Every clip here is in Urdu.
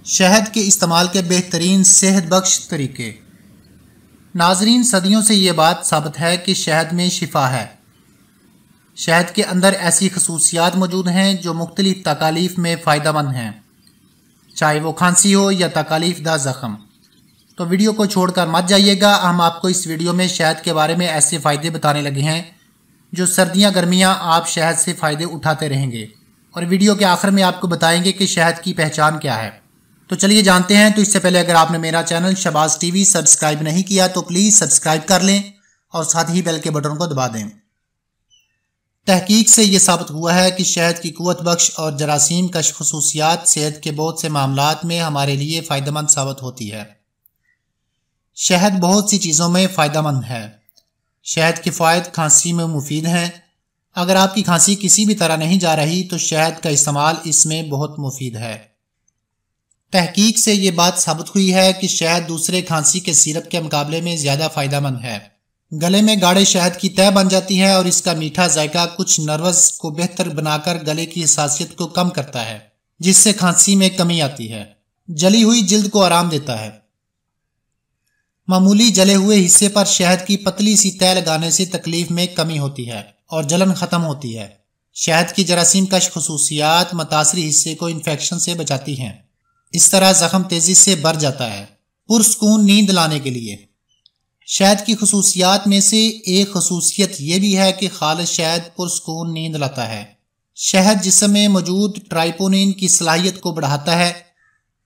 شہد کے استعمال کے بہترین صحت بخش طریقے۔ ناظرین، صدیوں سے یہ بات ثابت ہے کہ شہد میں شفا ہے۔ شہد کے اندر ایسی خصوصیات موجود ہیں جو مختلف تکالیف میں فائدہ مند ہیں، چاہے وہ کھانسی ہو یا تکالیف دہ زخم۔ تو ویڈیو کو چھوڑ کر مت جائیے گا، ہم آپ کو اس ویڈیو میں شہد کے بارے میں ایسے فائدے بتانے لگے ہیں جو سردیاں گرمیاں آپ شہد سے فائدے اٹھاتے رہیں گے، اور ویڈیو کے آخر میں آپ کو بتائیں گے کہ شہد کی پہچان کیا ہے۔ تو چلیے جانتے ہیں۔ تو اس سے پہلے اگر آپ نے میرا channel Shahbaz T V subscribe نہیں کیا تو پلیز سبسکرائب کر لیں اور ساتھ ہی بیل کے بٹن کو دبا دیں۔ تحقیق سے یہ ثابت ہوا ہے کہ شہد کی قوت بخش اور جراثیم کش خصوصیات صحت کے بہت سے معاملات میں ہمارے لیے فائدہ مند ثابت ہوتی ہے۔ شہد بہت سی چیزوں میں فائدہ مند ہے۔ شہد کے فوائد کھانسی میں مفید ہیں۔ اگر آپ کی کھانسی کسی بھی طرح نہیں جا رہی تو شہد کا استعمال اس میں بہت مفید ہے۔ تحقیق سے یہ بات ثابت ہوئی ہے کہ شہد دوسرے کھانسی کے سیرپ کے مقابلے میں زیادہ فائدہ مند ہے۔ گلے میں گاڑھے شہد کی تہ بن جاتی ہے اور اس کا میٹھا ذائقہ کچھ نروز کو بہتر بنا کر گلے کی حساسیت کو کم کرتا ہے، جس سے کھانسی میں کمی آتی ہے۔ جلی ہوئی جلد کو آرام دیتا ہے۔ معمولی جلے ہوئے حصے پر شہد کی پتلی سی تہ لگانے سے تکلیف میں کمی ہوتی ہے اور جلن ختم ہوتی ہے۔ شہد کی جراثیم کش خصوصیات متاثرہ حصے کو انفیکشن سے بچاتی ہیں۔ اس طرح زخم تیزی سے بھر جاتا ہے۔ پرسکون نیند لانے کے لیے شہد کی خصوصیات میں سے ایک خصوصیت یہ بھی ہے کہ خالص شہد پرسکون نیند لاتا ہے۔ شہد جسم میں موجود ٹرائپونین کی صلاحیت کو بڑھاتا ہے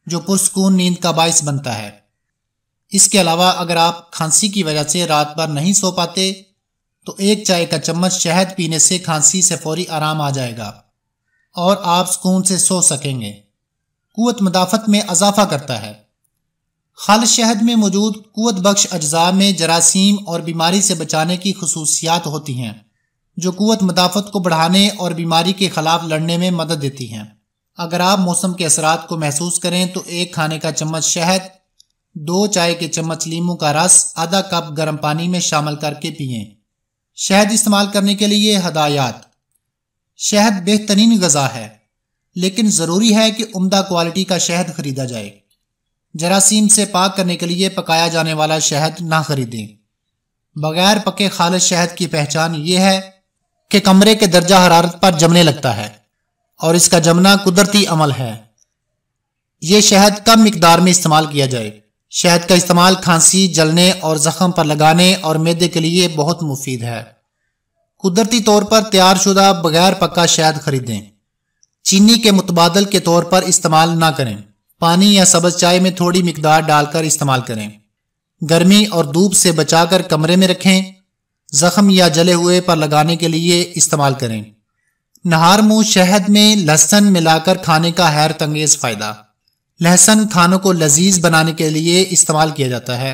جو پرسکون نیند کا باعث بنتا ہے۔ اس کے علاوہ اگر آپ کھانسی کی وجہ سے رات بھر نہیں سو پاتے تو ایک چائے کا چمچ شہد پینے سے کھانسی سے فوری آرام آ جائے گا اور آپ سکون سے سو سکیں گے۔ قوت مدافعت میں اضافہ کرتا ہے۔ خالص شہد میں موجود قوت بخش اجزاء میں جراثیم اور بیماری سے بچانے کی خصوصیات ہوتی ہیں جو قوت مدافعت کو بڑھانے اور بیماری کے خلاف لڑنے میں مدد دیتی ہیں۔ اگر آپ موسم کے اثرات کو محسوس کریں تو ایک کھانے کا چمچ شہد، 2 چائے کے چمچ لیموں کا رس آدھا کپ گرم پانی میں شامل کر کے پئیں۔ شہد استعمال کرنے کے لیے ہدایات۔ شہد بہترین غذا ہے، لیکن ضروری ہے کہ عمدہ کوالٹی کا شہد خریدا جائے۔ جراثیم سے پاک کرنے کے لیے پکایا جانے والا شہد نہ خریدیں۔ بغیر پکے خالص شہد کی پہچان یہ ہے کہ کمرے کے درجہ حرارت پر جمنے لگتا ہے، اور اس کا جمنا قدرتی عمل ہے۔ یہ شہد کم مقدار میں استعمال کیا جائے۔ شہد کا استعمال کھانسی، جلنے اور زخم پر لگانے اور معدے کے لیے بہت مفید ہے۔ قدرتی طور پر تیار شدہ بغیر پکا شہد خریدیں۔ چینی کے متبادل کے طور پر استعمال نہ کریں۔ پانی یا سبز چائے میں تھوڑی مقدار ڈال کر استعمال کریں۔ گرمی اور دھوپ سے بچا کر کمرے میں رکھیں۔ زخم یا جلے ہوئے پر لگانے کے لیے استعمال کریں۔ نہار منہ شہد میں لہسن ملا کر کھانے کا حیرت انگیز فائدہ۔ لہسن کھانوں کو لذیذ بنانے کے لیے استعمال کیا جاتا ہے،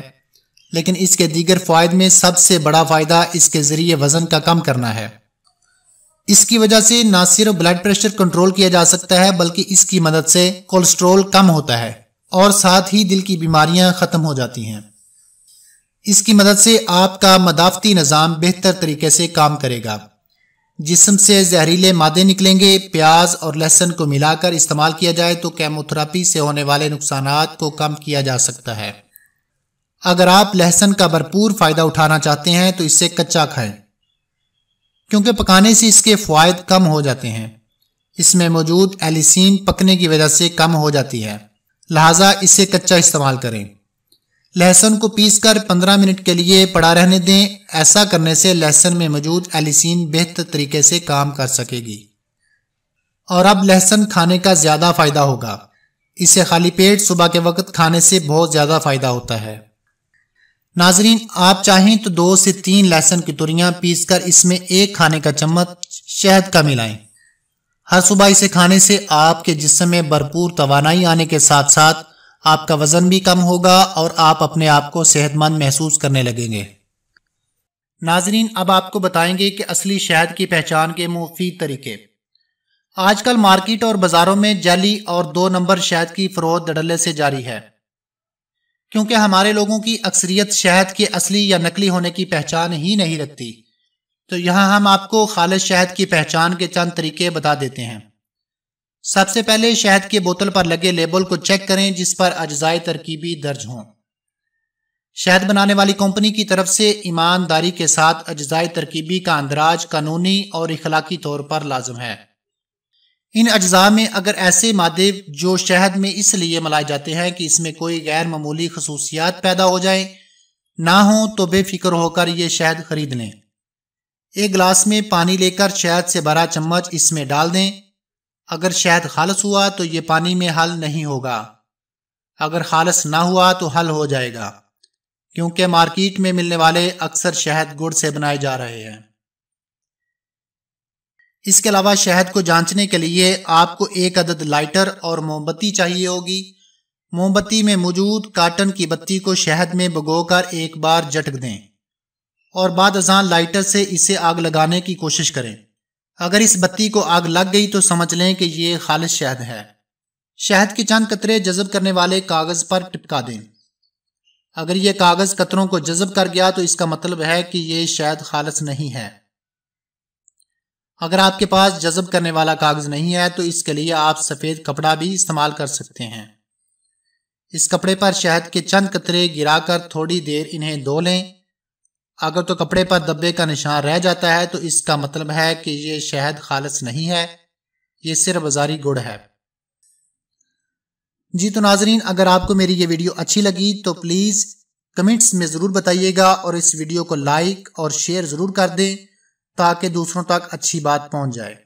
لیکن اس کے دیگر فوائد میں سب سے بڑا فائدہ اس کے ذریعے وزن کا کم کرنا ہے۔ اس کی وجہ سے نہ صرف بلڈ پریشر کنٹرول کیا جا سکتا ہے بلکہ اس کی مدد سے کولیسٹرول کم ہوتا ہے اور ساتھ ہی دل کی بیماریاں ختم ہو جاتی ہیں۔ اس کی مدد سے آپ کا مدافعتی نظام بہتر طریقے سے کام کرے گا۔ جسم سے زہریلے مادے نکلیں گے۔ پیاز اور لہسن کو ملا کر استعمال کیا جائے تو کیموتھراپی سے ہونے والے نقصانات کو کم کیا جا سکتا ہے۔ اگر آپ لہسن کا بھرپور فائدہ اٹھانا چاہتے ہیں تو اسے کچا کھائیں، کیونکہ پکانے سے اس کے فوائد کم ہو جاتے ہیں۔ اس میں موجود ایلیسین پکنے کی وجہ سے کم ہو جاتی ہے، لہٰذا اسے کچا استعمال کریں۔ لہسن کو پیس کر 15 منٹ کے لیے پڑا رہنے دیں۔ ایسا کرنے سے لہسن میں موجود ایلیسین بہتر طریقے سے کام کر سکے گی، اور اب لہسن کھانے کا زیادہ فائدہ ہوگا۔ اسے خالی پیٹ صبح کے وقت کھانے سے بہت زیادہ فائدہ ہوتا ہے۔ ناظرین، آپ چاہیں تو 2 سے 3 لہسن کی تریاں پیس کر اس میں 1 کھانے کا چمچ شہد کا ملائیں۔ ہر صبح اسے کھانے سے آپ کے جسم میں بھرپور توانائی آنے کے ساتھ ساتھ آپ کا وزن بھی کم ہوگا اور آپ اپنے آپ کو صحت مند محسوس کرنے لگیں گے۔ ناظرین، اب آپ کو بتائیں گے کہ اصلی شہد کی پہچان کے مفید طریقے۔ آج کل مارکیٹ اور بازاروں میں جعلی اور 2 نمبر شہد کی فروخت دھڑلے سے جاری ہے، کیونکہ ہمارے لوگوں کی اکثریت شہد کے اصلی یا نقلی ہونے کی پہچان ہی نہیں رکھتی۔ تو یہاں ہم آپ کو خالص شہد کی پہچان کے چند طریقے بتا دیتے ہیں۔ سب سے پہلے شہد کے بوتل پر لگے لیبل کو چیک کریں جس پر اجزائے ترکیبی درج ہوں۔ شہد بنانے والی کمپنی کی طرف سے ایمانداری کے ساتھ اجزائے ترکیبی کا اندراج قانونی اور اخلاقی طور پر لازم ہے۔ ان اجزاء میں اگر ایسے مادے جو شہد میں اس لیے ملائے جاتے ہیں کہ اس میں کوئی غیر معمولی خصوصیات پیدا ہو جائیں نہ ہوں تو بے فکر ہو کر یہ شہد خرید لیں۔ ایک گلاس میں پانی لے کر شہد سے بھرا چمچ اس میں ڈال دیں۔ اگر شہد خالص ہوا تو یہ پانی میں حل نہیں ہوگا، اگر خالص نہ ہوا تو حل ہو جائے گا، کیونکہ مارکیٹ میں ملنے والے اکثر شہد گڑ سے بنائے جا رہے ہیں۔ اس کے علاوہ شہد کو جانچنے کے لیے آپ کو ایک عدد لائٹر اور موم بتی چاہیے ہوگی۔ موم بتی میں موجود کاٹن کی بتی کو شہد میں بھگو کر ایک بار جھٹک دیں اور بعد ازاں لائٹر سے اسے آگ لگانے کی کوشش کریں۔ اگر اس بتی کو آگ لگ گئی تو سمجھ لیں کہ یہ خالص شہد ہے۔ شہد کے چند قطرے جذب کرنے والے کاغذ پر ٹپکا دیں۔ اگر یہ کاغذ قطروں کو جذب کر گیا تو اس کا مطلب ہے کہ یہ شہد خالص نہیں ہے۔ اگر آپ کے پاس جذب کرنے والا کاغذ نہیں ہے تو اس کے لیے آپ سفید کپڑا بھی استعمال کر سکتے ہیں۔ اس کپڑے پر شہد کے چند قطرے گرا کر تھوڑی دیر انہیں دھو لیں۔ اگر تو کپڑے پر دبے کا نشان رہ جاتا ہے تو اس کا مطلب ہے کہ یہ شہد خالص نہیں ہے، یہ صرف بازاری گڑ ہے۔ جی تو ناظرین، اگر آپ کو میری یہ ویڈیو اچھی لگی تو پلیز کمنٹس میں ضرور بتائیے گا اور اس ویڈیو کو لائک اور شیئر ضرور کر دیں تاکہ دوسروں تک اچھی بات پہنچ جائے۔